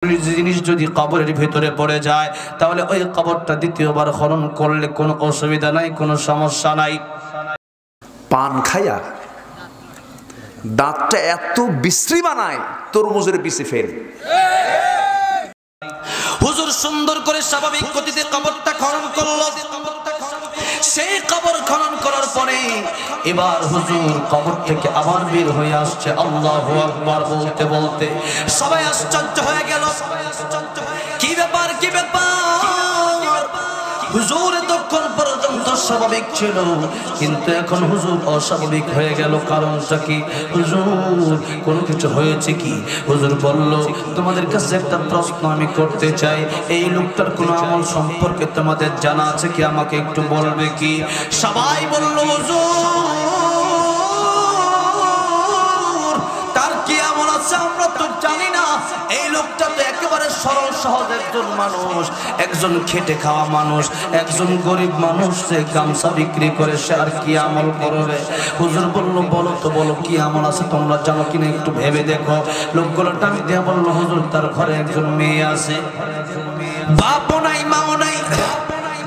জিনিস যদি কবরের ভিতরে পড়ে যায় তাহলে ওই কবরটা দ্বিতীয়বার খনন করলে কোনো অসুবিধা নাই, কোনো সমস্যা নাই। পান খায়া দাঁতটা এত বিশ্রী বানায় তরমুজের পিছে ফেল। হুজুর সুন্দর করে স্বাভাবিক গতিতে কবরটা খনন করলো। সেই কবর খনন করার পরে এবার হুজুর কবর থেকে আবার বের হয়ে আসছে আল্লাহু আকবার বলতে বলতে। সবাই আশ্চর্য হয়ে গেল, কি ব্যাপার কি ব্যাপার। হুজুর তখন পর্যন্ত স্বাভাবিক ছিল, কিন্তু এখন হুজুর অস্বাভাবিক হয়ে গেল। কারণটা কি? হুজুর কোনো কিছু হয়েছে কি? হুজুর বলল, তোমাদের কাছে একটা প্রশ্ন আমি করতে চাই, এই লোকটার কোনো আমল সম্পর্কে তোমাদের জানা আছে কি? আমাকে একটু বলবে কি? সবাই বলল, হুজুর তার কি আমল আছে আমরা তো জানি না। এই লোকটা তো একেবারে সরল সহজ একজন মানুষ, একজন খেটে খাওয়া মানুষ, একজন গরিব মানুষ, সে গামছা বিক্রি করে, সে আর কি আমল করবে? হুজুর বলল, বলো তো, বলো কি আমল আছে তোমরা জানো কিনা একটু ভেবে দেখো। লোকগুলো টান দিয়ে বলল, হুজুর তার ঘরে একজন মেয়ে আছে, বাপও নাই মাও নাই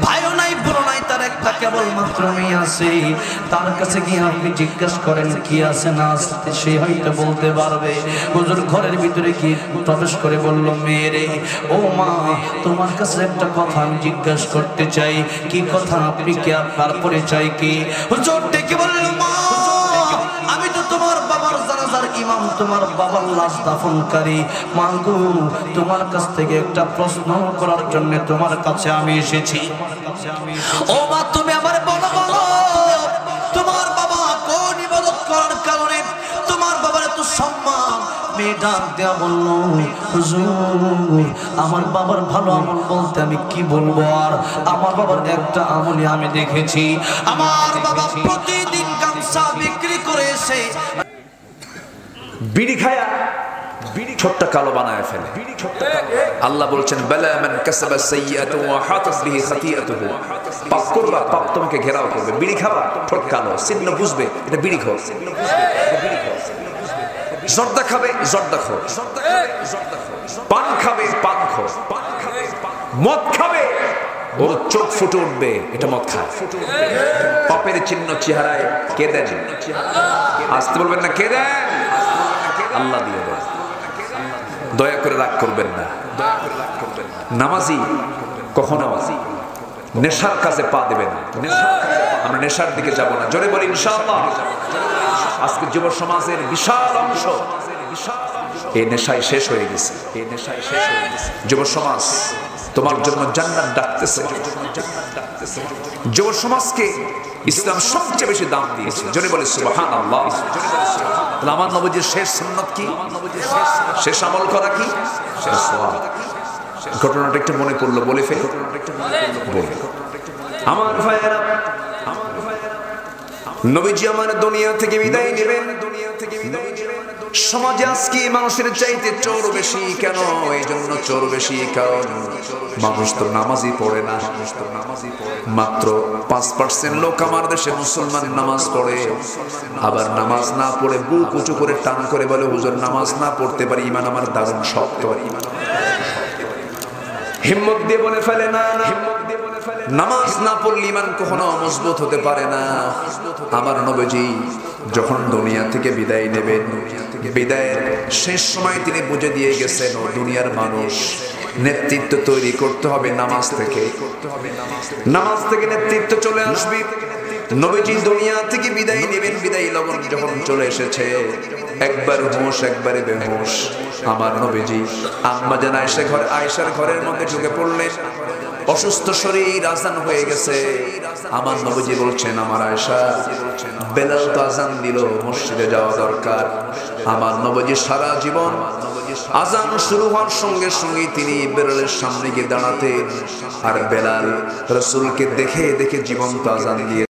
ভাইও নাই বোনও নাই, তার একটা কেবলমাত্র মেয়ে আছে। তার কাছে গিয়ে আপনি জিজ্ঞাসা করেন কি আছে না আছে, সে হয়তো বলতে পারবে। হুজুর ঘরের ভিতরে গিয়ে প্রবেশ করে বলল, মেয়েরে, ও মা, তোমার কাছে একটা কথা আমি জিজ্ঞাসা করতে চাই। কি কথা? আপনি কি, আপনার পরিচয় কি? হুজুর ডেকে বলল, মা, আমি তো তোমার বাবার জানাজার ইমাম, তোমার বাবার লাশ দাফনকারী। মা গো, তোমার কাছ থেকে একটা প্রশ্ন করার জন্য তোমার কাছে আমি এসেছি। ও মা, তুমি আমার বলো, বলো তোমার বাবা কোন ইবাদত করার কারণে তোমার বাবার এত সম্মান? মেয়ে ডাক দেয়া বলল, হুজুর আমার বাবার ভালো আমল বলতে আমি কি বলবো আর, আমার বাবার একটা আমলই আমি দেখেছি। আমার বাবা প্রতিদিন গামছা বিক্রি করে এসে বিড়ি খায়া ছোট্ট কালো বানায় ফেলে। আল্লাহ বলছেন, বালা মান কাসাবা সাইয়্যাতান ওয়া হাতাত বিহি খাতিআতুহু, পাপ করবা, পাপ তোমাকে ঘেরাও করবে। বিড়ি খাবা, ঠোঁট কালো, চিহ্ন বুঝবে এটা বিড়ি খাও। জর্দা খাবে, জর্দা খাও। পান খাবে, পান খাও। মদ খাবে, ওর চোখ ফুটে উঠবে, এটা মদ খায়। পাপের চিহ্ন চেহারায় কে দেন? আসতে বলবেন না, কে দেন? আল্লাহ দিয়ে দেন। দয়া করে রাগ করবেন না। নামাজি কখনো নেশার কাজে পা দেবেন না। আমরা নেশার দিকে যাব না। জোরে বলি ইনশাআল্লাহ। আজকে যুব সমাজের বিশাল অংশ এই নেশায় শেষ হয়ে গেছে। যুব সমাজ তোমার জন্য জান্নাত ডাকতেছে। যুব সমাজকে ইসলাম সবচেয়ে বেশি দাম দিয়েছে। জোরে বলে সুবহানাল্লাহ। আমার নবীজির শেষ সুন্নাত কি? শেষ আমল করা কি? শেষ সালাত। ঘটনাটা একটু মনে পড়লো, বলে ফেলি। আমার ভাইয়েরা, নবীজি আমার দুনিয়া থেকে বিদায় নেবেন। সমাজে আজকে মানুষের চাইতে চোর বেশি। কেন এই জন্য চোর বেশি? কারণ মানুষ তো নামাজই পড়ে না। মাত্র 5% লোক আমার দেশে মুসলমান নামাজ পড়ে। আবার নামাজ না পড়ে বুক উঁচু করে টান করে বলে, হুজুর নামাজ না পড়তে পারি, ইমান আমার দারুণ শক্ত। হিম্মত দিয়ে বলে ফেলে, না না, নামাজ না পড়লে ইমান কখনো মজবুত হতে পারে না। আমার নবীজি যখন দুনিয়া থেকে বিদায় নেবেন, বিদায়ের শেষ সময় তিনি বুঝে দিয়ে গেছেন, ও দুনিয়ার মানুষ, নেতৃত্ব তৈরি করতে হবে নামাজ থেকে। নামাজ থেকে নেতৃত্ব চলে আসবে। নবীজি দুনিয়া থেকে বিদায় নেবেন। বিদায় লগন যখন চলে এসেছে, একবার হুঁশ একবারে বেহুশ। আমার নবীজি আম্মা জান আয়েশার ঘরের মধ্যে ঢুকে পড়লেন। অসুস্থ শরীর, আজান হয়ে গেছে। আমার নবীজি বলছেন, আমার আয়েশা, বেলাল তো আজান দিল, মসজিদে যাওয়া দরকার। আমার নবীজি সারা জীবন আজান শুরু হওয়ার সঙ্গে সঙ্গে তিনি বেলালের সামনে গিয়ে দাঁড়াতেন, আর বেলাল রাসূলকে দেখে দেখে জীবন্ত আজান দিয়ে